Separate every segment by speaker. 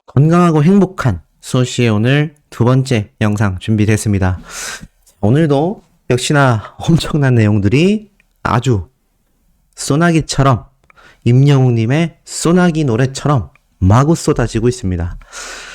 Speaker 1: 건강하고 행복한 수호씨의 오늘 두 번째 영상 준비됐습니다. 오늘도 역시나 엄청난 내용들이 아주 소나기처럼 임영웅님의 소나기 노래처럼 마구 쏟아지고 있습니다.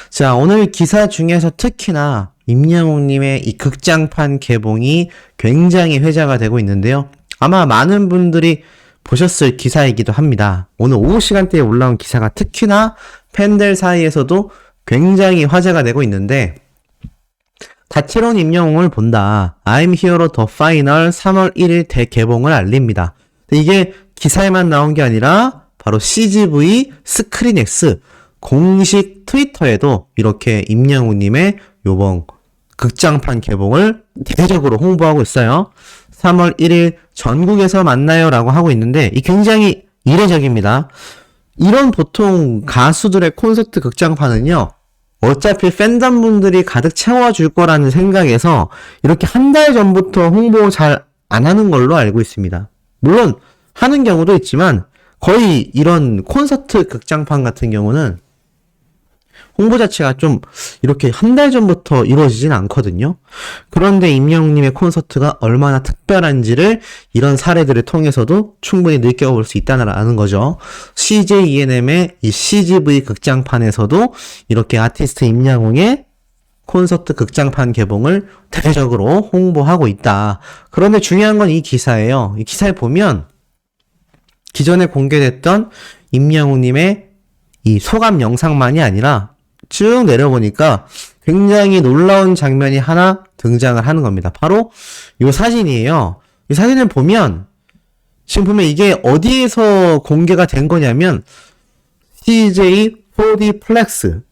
Speaker 1: 자, 오늘 기사 중에서 특히나 임영웅님의 이 극장판 개봉이 굉장히 회자가 되고 있는데요. 아마 많은 분들이 보셨을 기사이기도 합니다. 오늘 오후 시간대에 올라온 기사가 특히나 팬들 사이에서도 굉장히 화제가 되고 있는데, 다채로운 임영웅을 본다. I'm Hero The Final 3월 1일 대개봉을 알립니다. 이게 기사에만 나온 게 아니라 바로 CGV 스크린X 공식 트위터에도 이렇게 임영웅님의 요번 극장판 개봉을 대대적으로 홍보하고 있어요. 3월 1일 전국에서 만나요 라고 하고 있는데, 이 굉장히 이례적입니다. 이런 보통 가수들의 콘서트 극장판은요, 어차피 팬덤분들이 가득 채워줄 거라는 생각에서 이렇게 한 달 전부터 홍보 잘 안 하는 걸로 알고 있습니다. 물론 하는 경우도 있지만 거의 이런 콘서트 극장판 같은 경우는 홍보 자체가 좀 이렇게 한 달 전부터 이루어지진 않거든요. 그런데 임영웅님의 콘서트가 얼마나 특별한지를 이런 사례들을 통해서도 충분히 느껴볼 수 있다는 거죠. CJ ENM의 이 CGV 극장판에서도 이렇게 아티스트 임영웅의 콘서트 극장판 개봉을 대대적으로 홍보하고 있다. 그런데 중요한 건 이 기사예요. 이 기사에 보면 기존에 공개됐던 임영웅님의 이 소감 영상만이 아니라 쭉 내려보니까 굉장히 놀라운 장면이 하나 등장을 하는 겁니다. 바로 이 사진이에요. 이 사진을 보면 지금 보면 이게 어디에서 공개가 된 거냐면 CJ 4D 플렉스,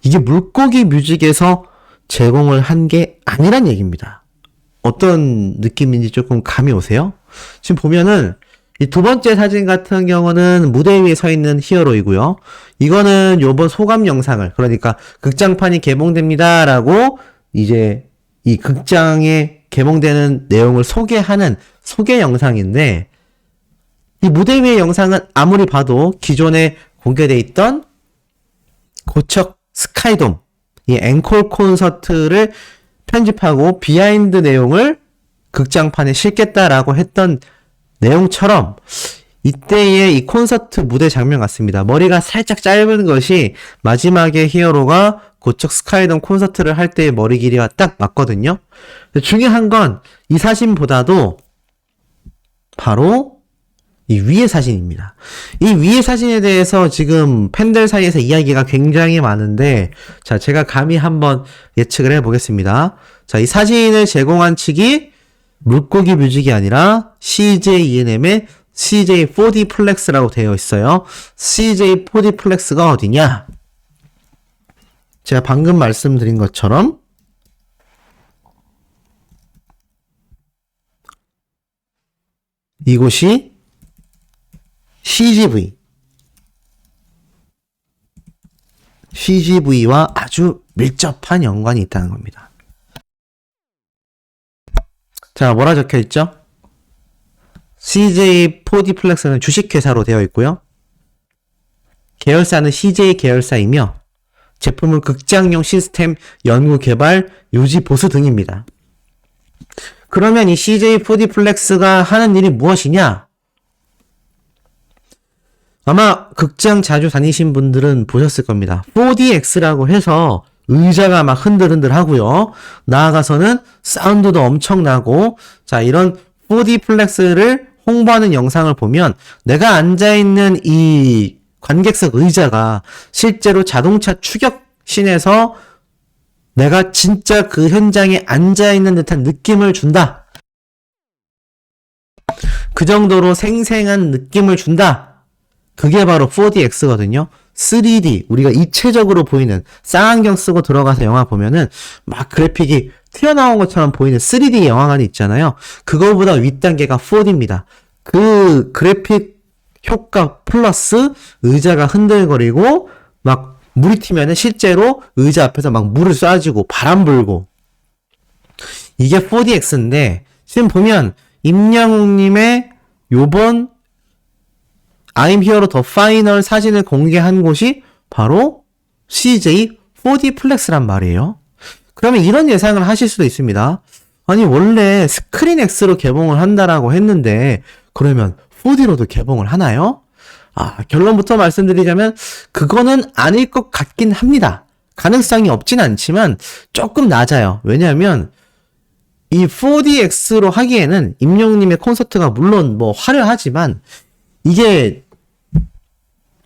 Speaker 1: 이게 물고기 뮤직에서 제공을 한 게 아니란 얘기입니다. 어떤 느낌인지 조금 감이 오세요? 지금 보면은 이 두 번째 사진 같은 경우는 무대 위에 서 있는 히어로이고요. 이거는 요번 소감 영상을, 그러니까 극장판이 개봉됩니다 라고 이제 이 극장에 개봉되는 내용을 소개하는 소개 영상인데, 이 무대 위의 영상은 아무리 봐도 기존에 공개돼 있던 고척 스카이돔, 이 앵콜 콘서트를 편집하고 비하인드 내용을 극장판에 실겠다라고 했던 내용처럼 이때의 이 콘서트 무대 장면 같습니다. 머리가 살짝 짧은 것이 마지막에 히어로가 고척 스카이돔 콘서트를 할 때의 머리 길이와 딱 맞거든요. 중요한 건 이 사진보다도 바로 이 위의 사진입니다. 이 위의 사진에 대해서 지금 팬들 사이에서 이야기가 굉장히 많은데, 자, 제가 감히 한번 예측을 해보겠습니다. 자, 이 사진을 제공한 측이 물고기 뮤직이 아니라 CJ ENM의 CJ 4D 플렉스라고 되어 있어요. CJ 4D 플렉스가 어디냐? 제가 방금 말씀드린 것처럼 이곳이 CGV와 아주 밀접한 연관이 있다는 겁니다. 자, 뭐라 적혀 있죠? CJ 4D 플렉스는 주식회사로 되어 있고요. 계열사는 CJ 계열사이며 제품은 극장용 시스템 연구 개발, 유지 보수 등입니다. 그러면 이 CJ 4D 플렉스가 하는 일이 무엇이냐? 아마 극장 자주 다니신 분들은 보셨을 겁니다. 4DX라고 해서 의자가 막 흔들흔들 하고요. 나아가서는 사운드도 엄청나고, 자, 이런 4D 플렉스를 홍보하는 영상을 보면 내가 앉아있는 이 관객석 의자가 실제로 자동차 추격신에서 내가 진짜 그 현장에 앉아있는 듯한 느낌을 준다. 그 정도로 생생한 느낌을 준다. 그게 바로 4DX거든요. 3D, 우리가 입체적으로 보이는, 쌍안경 쓰고 들어가서 영화 보면은 막 그래픽이 튀어나온 것처럼 보이는 3D 영화관이 있잖아요. 그거보다 윗단계가 4D입니다. 그 그래픽 효과 플러스 의자가 흔들거리고 막 물이 튀면은 실제로 의자 앞에서 막 물을 쏴주고 바람 불고, 이게 4DX인데 지금 보면 임영웅님의 요번 I'm Hero The Final 사진을 공개한 곳이 바로 CJ 4D 플렉스란 말이에요. 그러면 이런 예상을 하실 수도 있습니다. 아니 원래 스크린 X로 개봉을 한다라고 했는데 그러면 4D로도 개봉을 하나요? 결론부터 말씀드리자면 그거는 아닐 것 같긴 합니다. 가능성이 없진 않지만 조금 낮아요. 왜냐하면 이 4DX로 하기에는 임영웅님의 콘서트가 물론 뭐 화려하지만 이게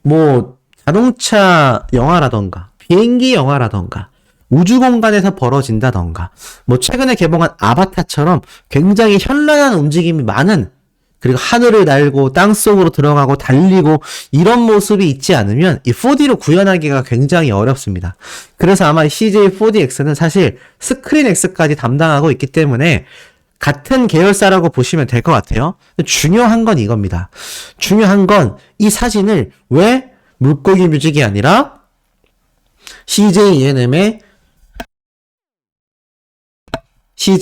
Speaker 1: 뭐 자동차 영화라던가 비행기 영화라던가 우주 공간에서 벌어진다던가 뭐 최근에 개봉한 아바타처럼 굉장히 현란한 움직임이 많은 그리고 하늘을 날고 땅속으로 들어가고 달리고 이런 모습이 있지 않으면 이 4D로 구현하기가 굉장히 어렵습니다. 그래서 아마 CJ4DX는 사실 스크린 X까지 담당하고 있기 때문에 같은 계열사라고 보시면 될 것 같아요. 중요한 건 이겁니다. 중요한 건 이 사진을 왜 물고기 뮤직이 아니라 CJ ENM의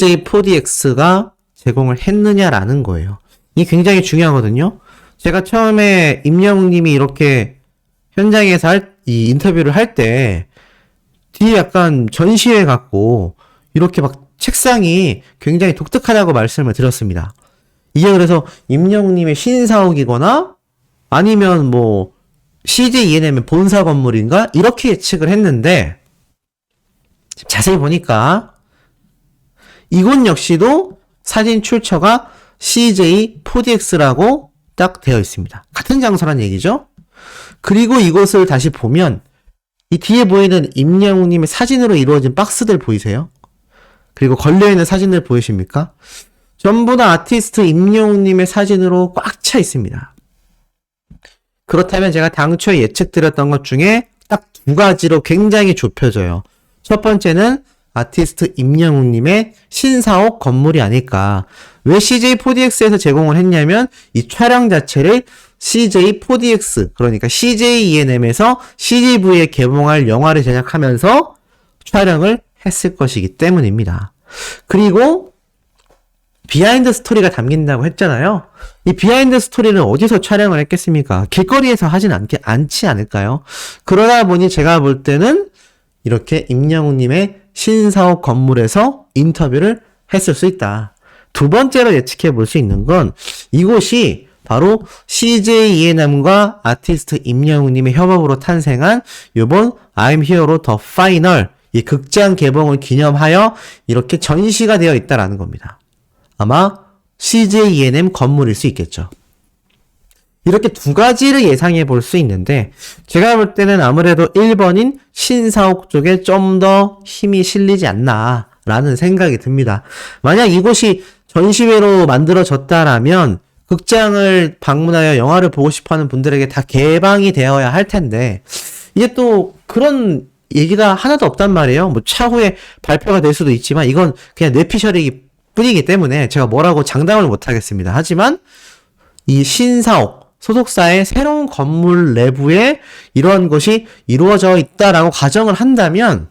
Speaker 1: CJ4DX가 제공을 했느냐라는 거예요. 이게 굉장히 중요하거든요. 제가 처음에 임영웅님이 이렇게 현장에서 이 인터뷰를 할 때 뒤에 약간 전시회 같고 이렇게 막 책상이 굉장히 독특하다고 말씀을 드렸습니다. 이게 그래서 임영웅님의 신사옥이거나 아니면 뭐 CJ ENM의 본사 건물인가 이렇게 예측을 했는데 자세히 보니까 이곳 역시도 사진 출처가 CJ4DX라고 딱 되어 있습니다. 같은 장소란 얘기죠. 그리고 이곳을 다시 보면 이 뒤에 보이는 임영웅님의 사진으로 이루어진 박스들 보이세요? 그리고 걸려있는 사진들 보이십니까? 전부 다 아티스트 임영웅님의 사진으로 꽉 차 있습니다. 그렇다면 제가 당초에 예측드렸던 것 중에 딱 두 가지로 굉장히 좁혀져요. 첫 번째는 아티스트 임영웅님의 신사옥 건물이 아닐까. 왜 CJ4DX에서 제공을 했냐면 이 촬영 자체를 CJ4DX 그러니까 CJ ENM에서 CGV에 개봉할 영화를 제작하면서 촬영을 했을 것이기 때문입니다. 그리고 비하인드 스토리가 담긴다고 했잖아요. 이 비하인드 스토리는 어디서 촬영을 했겠습니까? 길거리에서 하진 않지 않을까요? 그러다 보니 제가 볼 때는 이렇게 임영웅님의 신사옥 건물에서 인터뷰를 했을 수 있다. 두 번째로 예측해 볼 수 있는 건 이곳이 바로 CJ ENM과 아티스트 임영웅님의 협업으로 탄생한 요번 I'm Here로 더 파이널 이 극장 개봉을 기념하여 이렇게 전시가 되어 있다라는 겁니다. 아마 CJ ENM 건물일 수 있겠죠. 이렇게 두 가지를 예상해 볼 수 있는데 제가 볼 때는 아무래도 1번인 신사옥 쪽에 좀 더 힘이 실리지 않나 라는 생각이 듭니다. 만약 이곳이 전시회로 만들어졌다라면 극장을 방문하여 영화를 보고 싶어하는 분들에게 다 개방이 되어야 할 텐데 이게 또 그런 얘기가 하나도 없단 말이에요. 뭐 차후에 발표가 될 수도 있지만 이건 그냥 뇌피셜이기 뿐이기 때문에 제가 뭐라고 장담을 못 하겠습니다. 하지만 이 신사옥 소속사의 새로운 건물 내부에 이러한 것이 이루어져 있다라고 가정을 한다면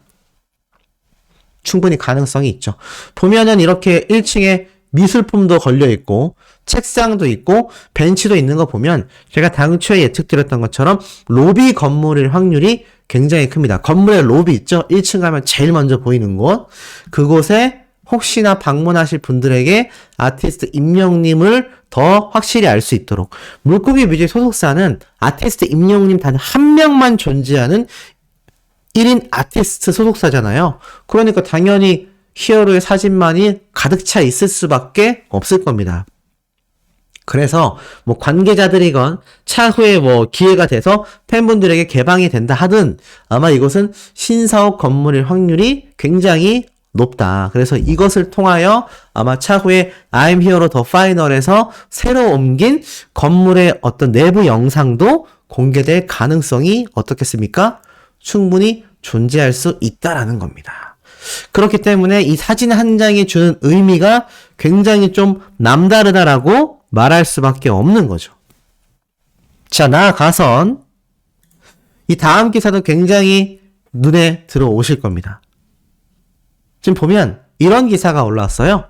Speaker 1: 충분히 가능성이 있죠. 보면은 이렇게 1층에 미술품도 걸려 있고 책상도 있고 벤치도 있는 거 보면 제가 당초에 예측드렸던 것처럼 로비 건물일 확률이 굉장히 큽니다. 건물의 로비 있죠? 1층 가면 제일 먼저 보이는 곳. 그곳에 혹시나 방문하실 분들에게 아티스트 임영웅님을 더 확실히 알 수 있도록 물고기 뮤직 소속사는 아티스트 임영웅님 단 한 명만 존재하는 1인 아티스트 소속사잖아요. 그러니까 당연히 히어로의 사진만이 가득 차 있을 수밖에 없을 겁니다. 그래서 뭐 관계자들이건 차후에 뭐 기회가 돼서 팬분들에게 개방이 된다 하든 아마 이것은 신사옥 건물일 확률이 굉장히 높다. 그래서 이것을 통하여 아마 차후에 I'm Here로 더 파이널에서 새로 옮긴 건물의 어떤 내부 영상도 공개될 가능성이 어떻겠습니까? 충분히 존재할 수 있다라는 겁니다. 그렇기 때문에 이 사진 한 장이 주는 의미가 굉장히 좀 남다르다라고 말할 수밖에 없는 거죠. 자, 나아가선 이 다음 기사도 굉장히 눈에 들어오실 겁니다. 지금 보면 이런 기사가 올라왔어요.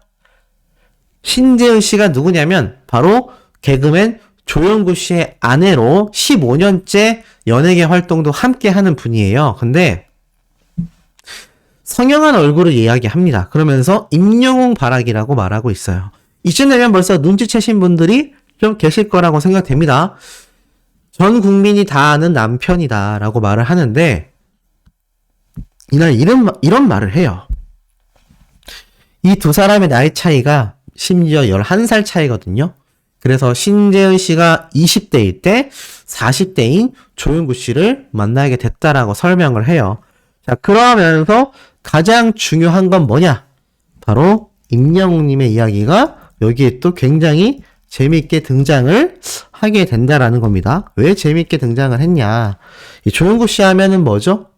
Speaker 1: 신재은 씨가 누구냐면 바로 개그맨 조영구 씨의 아내로 15년째 연예계 활동도 함께 하는 분이에요. 근데 성형한 얼굴을 이야기합니다. 그러면서 임영웅 바라기라고 말하고 있어요. 이쯤 되면 벌써 눈치채신 분들이 좀 계실 거라고 생각됩니다. 전 국민이 다 아는 남편이다 라고 말을 하는데 이날 이런 말을 해요. 이 두 사람의 나이 차이가 심지어 11살 차이거든요. 그래서 신재은 씨가 20대일 때 40대인 조영구 씨를 만나게 됐다라고 설명을 해요. 자, 그러면서 가장 중요한 건 뭐냐? 바로 임영웅님의 이야기가 여기에 또 굉장히 재미있게 등장을 하게 된다라는 겁니다. 왜 재미있게 등장을 했냐? 이 조영구 씨 하면은 뭐죠?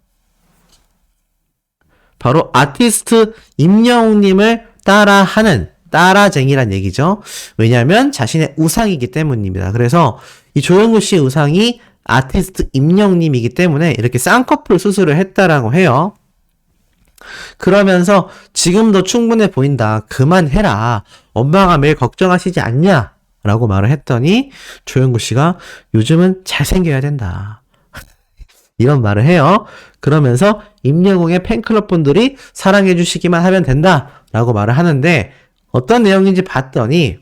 Speaker 1: 바로 아티스트 임영웅님을 따라하는 따라쟁이란 얘기죠. 왜냐하면 자신의 우상이기 때문입니다. 그래서 이 조영구 씨의 우상이 아티스트 임영웅님이기 때문에 이렇게 쌍꺼풀 수술을 했다라고 해요. 그러면서 지금도 충분해 보인다. 그만해라. 엄마가 매일 걱정하시지 않냐? 라고 말을 했더니 조영구 씨가 요즘은 잘생겨야 된다. 이런 말을 해요. 그러면서 임영웅의 팬클럽 분들이 사랑해 주시기만 하면 된다. 라고 말을 하는데 어떤 내용인지 봤더니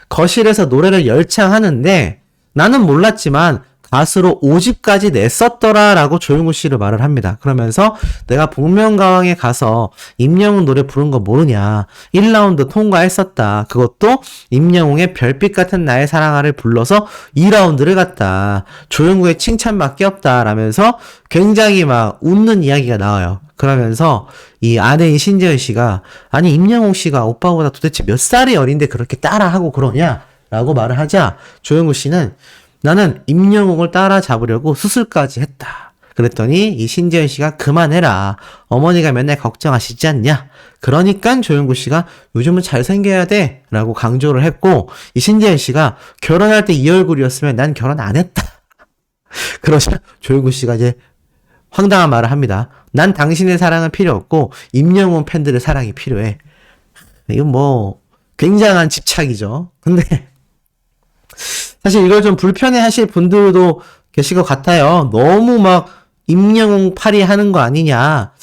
Speaker 1: 거실에서 노래를 열창하는데 나는 몰랐지만 가수로 5집까지 냈었더라 라고 조영구 씨를 말을 합니다. 그러면서 내가 복면가왕에 가서 임영웅 노래 부른 거 모르냐. 1라운드 통과했었다. 그것도 임영웅의 별빛 같은 나의 사랑아를 불러서 2라운드를 갔다. 조영구의 칭찬밖에 없다 라면서 굉장히 막 웃는 이야기가 나와요. 그러면서 이 아내인 신재은 씨가 아니 임영웅 씨가 오빠보다 도대체 몇 살이 어린데 그렇게 따라하고 그러냐 라고 말을 하자 조영구 씨는 나는 임영웅을 따라잡으려고 수술까지 했다. 그랬더니 이 신재은 씨가 그만해라. 어머니가 맨날 걱정하시지 않냐. 그러니까 조영구 씨가 요즘은 잘생겨야 돼 라고 강조를 했고 이 신재은 씨가 결혼할 때 이 얼굴이었으면 난 결혼 안 했다. 그러자 조영구 씨가 이제 황당한 말을 합니다. 난 당신의 사랑은 필요 없고 임영웅 팬들의 사랑이 필요해. 이건 뭐 굉장한 집착이죠. 근데 사실 이걸 좀 불편해 하실 분들도 계실 것 같아요. 너무 막 임영웅 파리 하는 거 아니냐.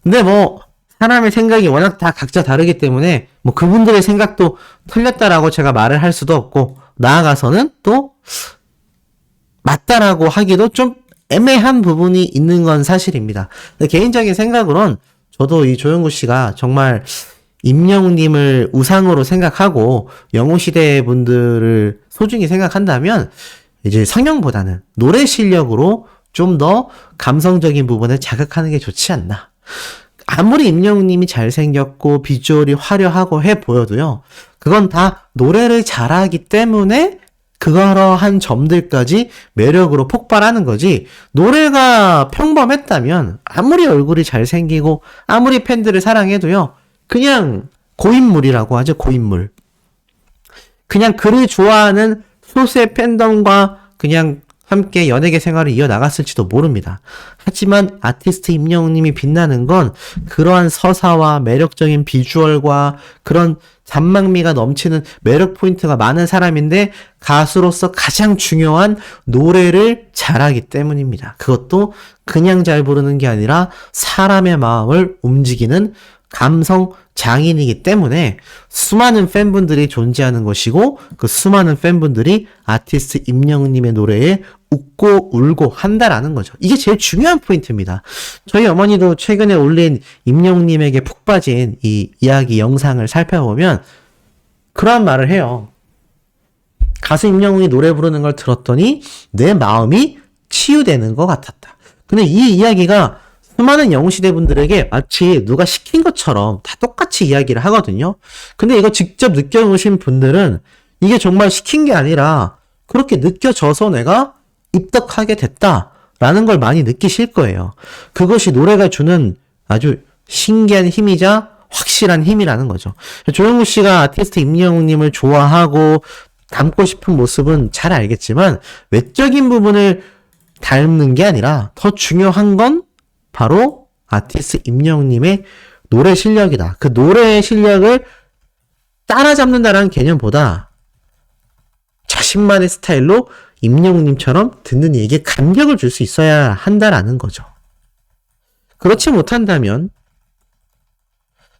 Speaker 1: 근데 뭐 사람의 생각이 워낙 다 각자 다르기 때문에 뭐 그분들의 생각도 틀렸다라고 제가 말을 할 수도 없고 나아가서는 또 맞다라고 하기도 좀 애매한 부분이 있는 건 사실입니다. 근데 개인적인 생각으론 저도 이 조영구 씨가 정말 임영웅님을 우상으로 생각하고 영웅시대 분들을 소중히 생각한다면 이제 성형보다는 노래 실력으로 좀 더 감성적인 부분을 자극하는 게 좋지 않나. 아무리 임영웅님이 잘생겼고 비주얼이 화려하고 해 보여도요. 그건 다 노래를 잘하기 때문에 그러한 점들까지 매력으로 폭발하는 거지 노래가 평범했다면 아무리 얼굴이 잘생기고 아무리 팬들을 사랑해도요. 그냥 고인물이라고 하죠. 고인물. 그냥 그를 좋아하는 소수의 팬덤과 그냥 함께 연예계 생활을 이어나갔을지도 모릅니다. 하지만 아티스트 임영웅님이 빛나는 건 그러한 서사와 매력적인 비주얼과 그런 잔망미가 넘치는 매력 포인트가 많은 사람인데 가수로서 가장 중요한 노래를 잘하기 때문입니다. 그것도 그냥 잘 부르는 게 아니라 사람의 마음을 움직이는 감성 장인이기 때문에 수많은 팬분들이 존재하는 것이고 그 수많은 팬분들이 아티스트 임영웅님의 노래에 웃고 울고 한다라는 거죠. 이게 제일 중요한 포인트입니다. 저희 어머니도 최근에 올린 임영웅님에게 푹 빠진 이 이야기 영상을 살펴보면 그러한 말을 해요. 가수 임영웅이 노래 부르는 걸 들었더니 내 마음이 치유되는 것 같았다. 근데 이 이야기가 수많은 영웅시대 분들에게 마치 누가 시킨 것처럼 다 똑같이 이야기를 하거든요. 근데 이거 직접 느껴보신 분들은 이게 정말 시킨 게 아니라 그렇게 느껴져서 내가 입덕하게 됐다라는 걸 많이 느끼실 거예요. 그것이 노래가 주는 아주 신기한 힘이자 확실한 힘이라는 거죠. 조영구 씨가 아티스트 임영웅님을 좋아하고 닮고 싶은 모습은 잘 알겠지만 외적인 부분을 닮는 게 아니라 더 중요한 건 바로 아티스트 임영웅님의 노래 실력이다. 그 노래의 실력을 따라잡는다라는 개념보다 자신만의 스타일로 임영웅님처럼 듣는 이에게 감격을 줄 수 있어야 한다라는 거죠. 그렇지 못한다면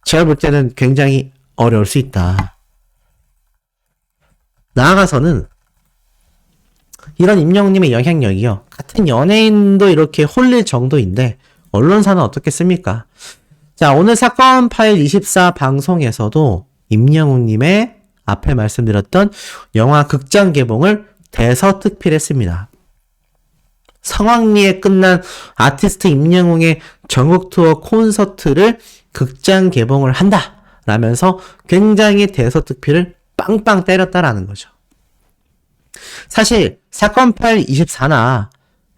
Speaker 1: 제가 볼 때는 굉장히 어려울 수 있다. 나아가서는 이런 임영웅님의 영향력이요. 같은 연예인도 이렇게 홀릴 정도인데 언론사는 어떻겠습니까? 자, 오늘 사건 파일 24 방송에서도 임영웅님의 앞에 말씀드렸던 영화 극장 개봉을 대서특필했습니다. 성황리에 끝난 아티스트 임영웅의 전국 투어 콘서트를 극장 개봉을 한다 라면서 굉장히 대서특필을 빵빵 때렸다라는 거죠. 사실 사건 파일 24나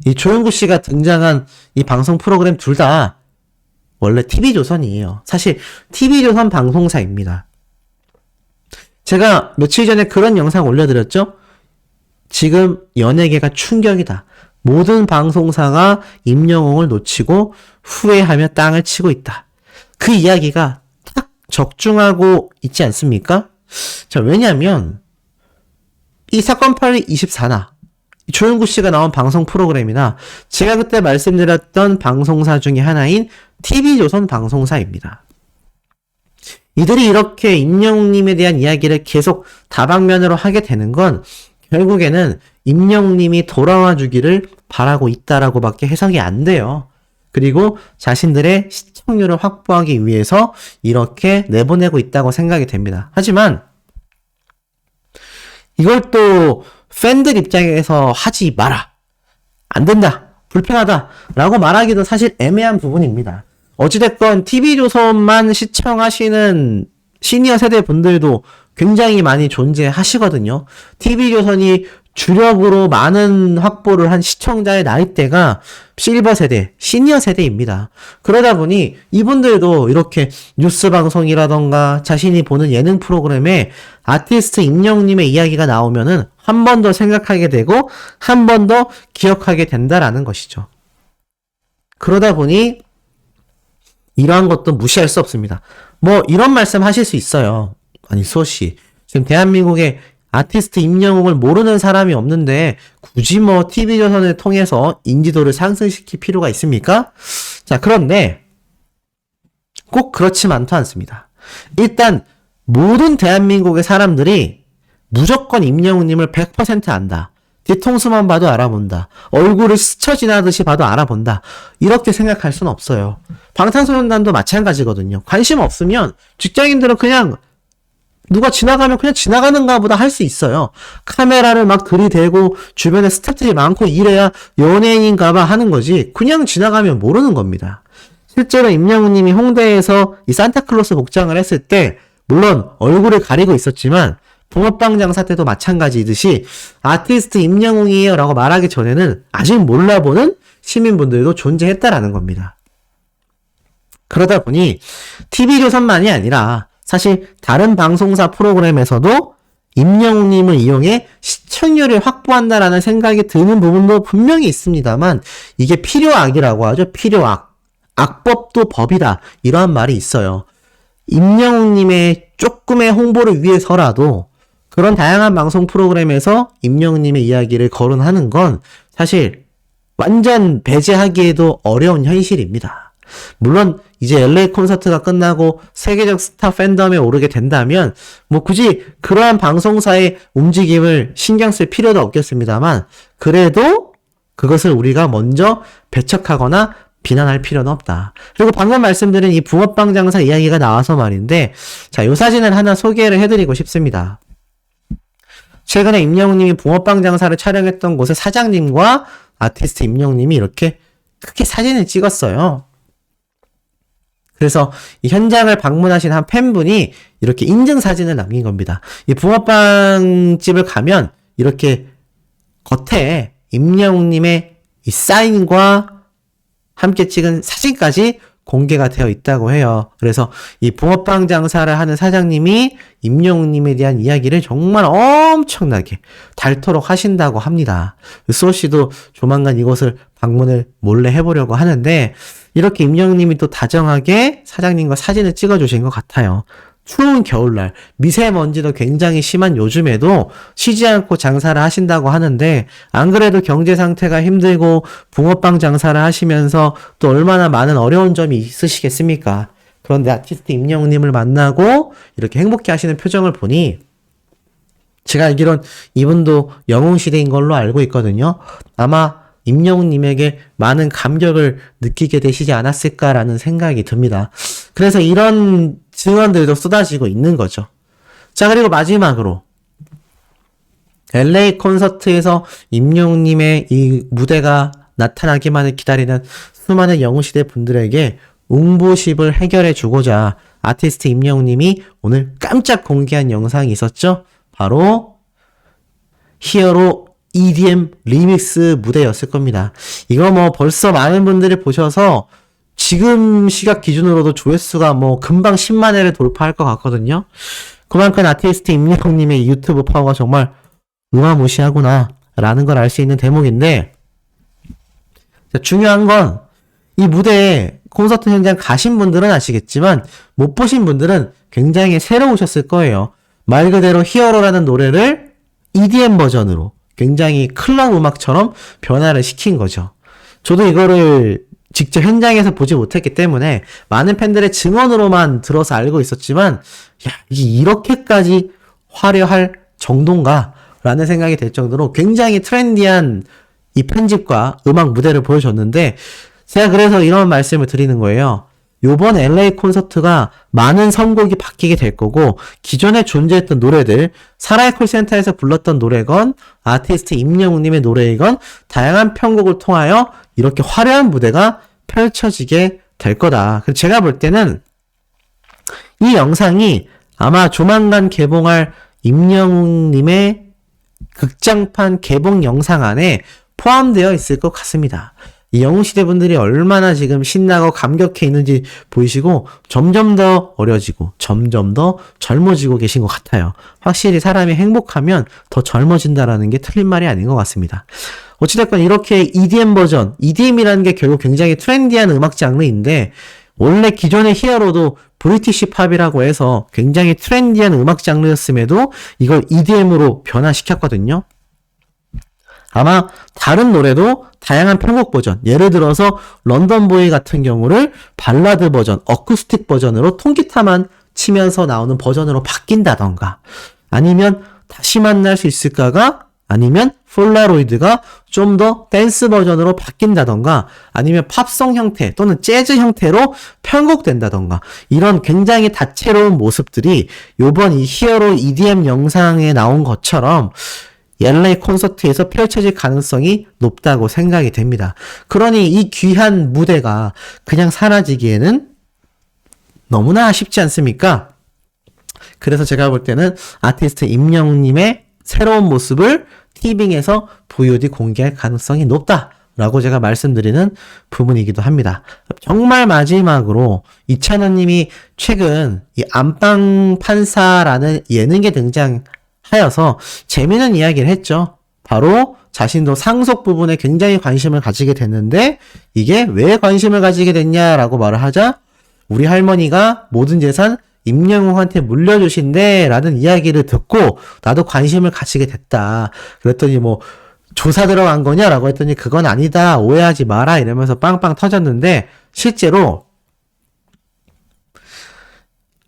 Speaker 1: 이 조영구 씨가 등장한 이 방송 프로그램 둘 다 원래 TV조선이에요. 사실 TV조선 방송사입니다. 제가 며칠 전에 그런 영상 올려드렸죠? 지금 연예계가 충격이다. 모든 방송사가 임영웅을 놓치고 후회하며 땅을 치고 있다. 그 이야기가 딱 적중하고 있지 않습니까? 자, 왜냐면 이 사건 파일 24나 조영구 씨가 나온 방송 프로그램이나 제가 그때 말씀드렸던 방송사 중에 하나인 TV조선 방송사입니다. 이들이 이렇게 임영웅님에 대한 이야기를 계속 다방면으로 하게 되는 건 결국에는 임영웅님이 돌아와 주기를 바라고 있다라고 밖에 해석이 안 돼요. 그리고 자신들의 시청률을 확보하기 위해서 이렇게 내보내고 있다고 생각이 됩니다. 하지만 이걸 또 팬들 입장에서 하지 마라. 안 된다. 불편하다. 라고 말하기도 사실 애매한 부분입니다. 어찌됐건 TV조선만 시청하시는 시니어 세대 분들도 굉장히 많이 존재하시거든요. TV조선이 주력으로 많은 확보를 한 시청자의 나이대가 실버 세대, 시니어 세대입니다. 그러다 보니 이분들도 이렇게 뉴스 방송이라던가 자신이 보는 예능 프로그램에 아티스트 임영웅님의 이야기가 나오면은 한 번 더 생각하게 되고 한 번 더 기억하게 된다라는 것이죠. 그러다 보니 이러한 것도 무시할 수 없습니다. 뭐 이런 말씀 하실 수 있어요. 아니 수호씨, 지금 대한민국에 아티스트 임영웅을 모르는 사람이 없는데 굳이 뭐 TV조선을 통해서 인지도를 상승시킬 필요가 있습니까? 자, 그런데 꼭 그렇지만도 않습니다. 일단 모든 대한민국의 사람들이 무조건 임영웅님을 100% 안다. 뒤통수만 봐도 알아본다. 얼굴을 스쳐 지나듯이 봐도 알아본다. 이렇게 생각할 수는 없어요. 방탄소년단도 마찬가지거든요. 관심 없으면 직장인들은 그냥 누가 지나가면 그냥 지나가는가 보다 할 수 있어요. 카메라를 막 들이대고 주변에 스태프들이 많고 이래야 연예인인가 봐 하는 거지. 그냥 지나가면 모르는 겁니다. 실제로 임영웅님이 홍대에서 이 산타클로스 복장을 했을 때 물론 얼굴을 가리고 있었지만 붕어빵 장사 때도 마찬가지이듯이 아티스트 임영웅이에요 라고 말하기 전에는 아직 몰라보는 시민분들도 존재했다라는 겁니다. 그러다 보니 TV조선만이 아니라 사실 다른 방송사 프로그램에서도 임영웅님을 이용해 시청률을 확보한다라는 생각이 드는 부분도 분명히 있습니다만 이게 필요악이라고 하죠. 필요악. 악법도 법이다. 이러한 말이 있어요. 임영웅님의 조금의 홍보를 위해서라도 그런 다양한 방송 프로그램에서 임영웅님의 이야기를 거론하는 건 사실 완전 배제하기에도 어려운 현실입니다. 물론 이제 LA 콘서트가 끝나고 세계적 스타 팬덤에 오르게 된다면 뭐 굳이 그러한 방송사의 움직임을 신경 쓸 필요도 없겠습니다만 그래도 그것을 우리가 먼저 배척하거나 비난할 필요는 없다. 그리고 방금 말씀드린 이 붕어빵 장사 이야기가 나와서 말인데 자, 요 사진을 하나 소개를 해드리고 싶습니다. 최근에 임영웅님이 붕어빵 장사를 촬영했던 곳의 사장님과 아티스트 임영웅님이 이렇게 크게 사진을 찍었어요. 그래서 이 현장을 방문하신 한 팬분이 이렇게 인증사진을 남긴 겁니다. 이 붕어빵 집을 가면 이렇게 겉에 임영웅님의 이 사인과 함께 찍은 사진까지 공개가 되어 있다고 해요. 그래서 이 붕어빵 장사를 하는 사장님이 임영웅님에 대한 이야기를 정말 엄청나게 닳도록 하신다고 합니다. 수호씨도 조만간 이곳을 방문을 몰래 해보려고 하는데 이렇게 임영웅님이 또 다정하게 사장님과 사진을 찍어주신 것 같아요. 추운 겨울날 미세먼지도 굉장히 심한 요즘에도 쉬지 않고 장사를 하신다고 하는데 안 그래도 경제 상태가 힘들고 붕어빵 장사를 하시면서 또 얼마나 많은 어려운 점이 있으시겠습니까? 그런데 아티스트 임영웅님을 만나고 이렇게 행복해 하시는 표정을 보니 제가 알기론 이분도 영웅시대인 걸로 알고 있거든요. 아마 임영웅님에게 많은 감격을 느끼게 되시지 않았을까라는 생각이 듭니다. 그래서 이런 증언들도 쏟아지고 있는 거죠. 자, 그리고 마지막으로 LA 콘서트에서 임영웅님의 이 무대가 나타나기만을 기다리는 수많은 영웅시대 분들에게 웅보십을 해결해 주고자 아티스트 임영웅님이 오늘 깜짝 공개한 영상이 있었죠. 바로 히어로 EDM 리믹스 무대였을 겁니다. 이거 뭐 벌써 많은 분들이 보셔서 지금 시각 기준으로도 조회수가 뭐 금방 10만 회를 돌파할 것 같거든요. 그만큼 아티스트 임영웅님의 유튜브 파워가 정말 어마무시하구나 라는 걸 알 수 있는 대목인데, 중요한 건 이 무대에 콘서트 현장 가신 분들은 아시겠지만 못 보신 분들은 굉장히 새로우셨을 거예요. 말 그대로 히어로라는 노래를 EDM 버전으로 굉장히 클럽 음악처럼 변화를 시킨 거죠. 저도 이거를 직접 현장에서 보지 못했기 때문에 많은 팬들의 증언으로만 들어서 알고 있었지만, 야, 이게 이렇게까지 화려할 정도인가? 라는 생각이 들 정도로 굉장히 트렌디한 이 편집과 음악 무대를 보여줬는데, 제가 그래서 이런 말씀을 드리는 거예요. 요번 LA 콘서트가 많은 선곡이 바뀌게 될 거고, 기존에 존재했던 노래들, 사라이 콜센터에서 불렀던 노래건, 아티스트 임영웅님의 노래이건, 다양한 편곡을 통하여 이렇게 화려한 무대가 펼쳐지게 될 거다. 그래서 제가 볼 때는 이 영상이 아마 조만간 개봉할 임영웅님의 극장판 개봉 영상 안에 포함되어 있을 것 같습니다. 이 영웅시대 분들이 얼마나 지금 신나고 감격해 있는지 보이시고 점점 더 어려지고 점점 더 젊어지고 계신 것 같아요. 확실히 사람이 행복하면 더 젊어진다라는 게 틀린 말이 아닌 것 같습니다. 어찌됐건 이렇게 EDM 버전, EDM이라는 게 결국 굉장히 트렌디한 음악 장르인데, 원래 기존의 히어로도 브리티시 팝이라고 해서 굉장히 트렌디한 음악 장르였음에도 이걸 EDM으로 변화시켰거든요. 아마 다른 노래도 다양한 편곡 버전, 예를 들어서 런던보이 같은 경우를 발라드 버전, 어쿠스틱 버전으로 통기타만 치면서 나오는 버전으로 바뀐다던가, 아니면 다시 만날 수 있을까가 아니면 폴라로이드가 좀 더 댄스 버전으로 바뀐다던가, 아니면 팝송 형태 또는 재즈 형태로 편곡된다던가, 이런 굉장히 다채로운 모습들이 요번 이 히어로 EDM 영상에 나온 것처럼 LA 콘서트에서 펼쳐질 가능성이 높다고 생각이 됩니다. 그러니 이 귀한 무대가 그냥 사라지기에는 너무나 아쉽지 않습니까? 그래서 제가 볼 때는 아티스트 임영웅님의 새로운 모습을 티빙에서 VOD 공개할 가능성이 높다라고 제가 말씀드리는 부분이기도 합니다. 정말 마지막으로 이찬원님이 최근 이 안방 판사라는 예능에 등장하여서 재미있는 이야기를 했죠. 바로 자신도 상속 부분에 굉장히 관심을 가지게 됐는데, 이게 왜 관심을 가지게 됐냐라고 말을 하자 우리 할머니가 모든 재산 임영웅한테 물려주신대 라는 이야기를 듣고 나도 관심을 가지게 됐다. 그랬더니 뭐 조사 들어간 거냐라고 했더니 그건 아니다, 오해하지 마라 이러면서 빵빵 터졌는데, 실제로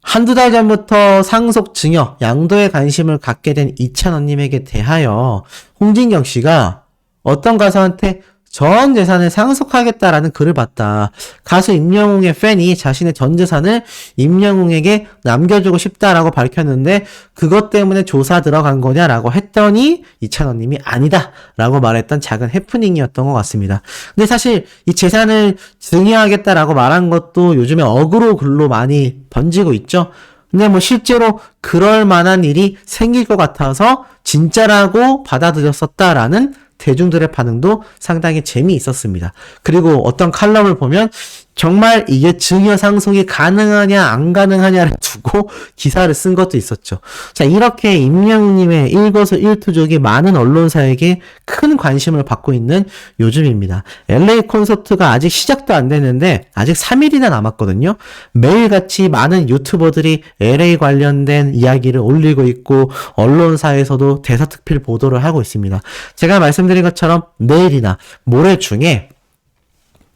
Speaker 1: 한두 달 전부터 상속 증여, 양도에 관심을 갖게 된 이찬원님에게 대하여 홍진경 씨가 어떤 가수한테 전 재산을 상속하겠다라는 글을 봤다. 가수 임영웅의 팬이 자신의 전 재산을 임영웅에게 남겨주고 싶다라고 밝혔는데, 그것 때문에 조사 들어간 거냐라고 했더니 이찬원님이 아니다 라고 말했던 작은 해프닝이었던 것 같습니다. 근데 사실 이 재산을 증여하겠다라고 말한 것도 요즘에 어그로 글로 많이 번지고 있죠. 근데 뭐 실제로 그럴 만한 일이 생길 것 같아서 진짜라고 받아들였었다라는 대중들의 반응도 상당히 재미있었습니다. 그리고 어떤 칼럼을 보면 정말 이게 증여 상속이 가능하냐 안 가능하냐를 두고 기사를 쓴 것도 있었죠. 자, 이렇게 임영웅님의 일거수일투족이 많은 언론사에게 큰 관심을 받고 있는 요즘입니다. LA 콘서트가 아직 시작도 안 됐는데 아직 3일이나 남았거든요. 매일같이 많은 유튜버들이 LA 관련된 이야기를 올리고 있고 언론사에서도 대서특필 보도를 하고 있습니다. 제가 말씀드린 것처럼 내일이나 모레 중에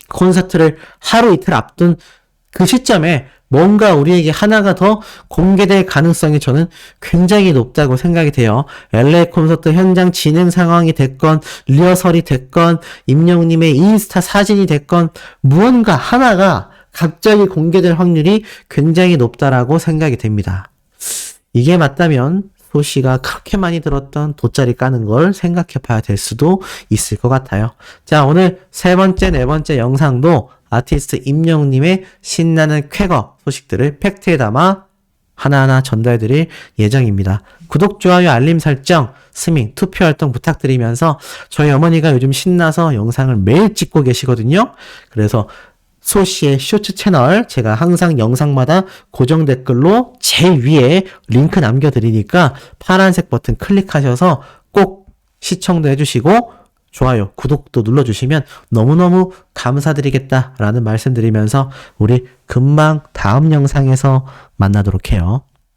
Speaker 1: 콘서트를 하루 이틀 앞둔 그 시점에 뭔가 우리에게 하나가 더 공개될 가능성이 저는 굉장히 높다고 생각이 돼요. LA 콘서트 현장 진행 상황이 됐건 리허설이 됐건 임영웅님의 인스타 사진이 됐건 무언가 하나가 갑자기 공개될 확률이 굉장히 높다라고 생각이 됩니다. 이게 맞다면 소씨가 그렇게 많이 들었던 돗자리 까는 걸 생각해 봐야 될 수도 있을 것 같아요. 자, 오늘 세 번째, 네 번째 영상도 아티스트 임영웅님의 신나는 쾌거 소식들을 팩트에 담아 하나하나 전달드릴 예정입니다. 구독, 좋아요, 알림 설정, 스밍, 투표 활동 부탁드리면서 저희 어머니가 요즘 신나서 영상을 매일 찍고 계시거든요. 그래서 소씨의 쇼츠 채널 제가 항상 영상마다 고정 댓글로 제일 위에 링크 남겨드리니까 파란색 버튼 클릭하셔서 꼭 시청도 해주시고 좋아요, 구독도 눌러주시면 너무너무 감사드리겠다라는 말씀드리면서 우리 금방 다음 영상에서 만나도록 해요.